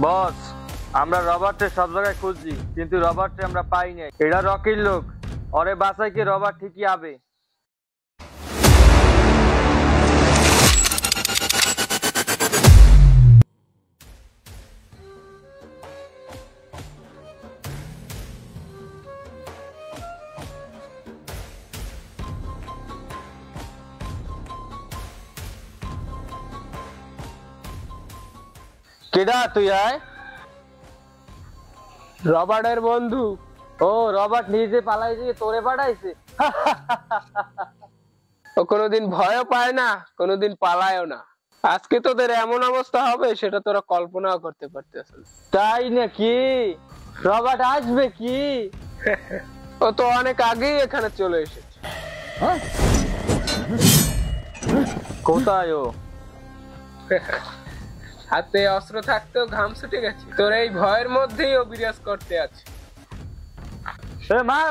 বস, আমরা রবার্টে সব জায়গায় খুঁজছি, কিন্তু রবার্টে আমরা পাই নাই। এটা রকির লোক, ওরে বাঁচাই কি রবার্ট ঠিকই আবে। কেডা তুই? আয়। রবার্টের বন্ধু। ও, রবার্ট নিজে পালাইছে, তোরে পাঠাইছে? ও কোনোদিন ভয়ও পায় না, কোনোদিন পালায়ও না। আজকে তোদের এমন অবস্থা হবে সেটা তোরা কল্পনাও করতে পারতেছ না। তাই নাকি? রবার্ট আসবে কি? ও তো অনেক আগেই এখানে চলে এসেছে। কোথায় ও? হাতে অস্ত্র থাকতেও ঘাম ছুটে গেছে। তোর এই ভয়ের মধ্যেই ও বিরাজ করতে আছে। মার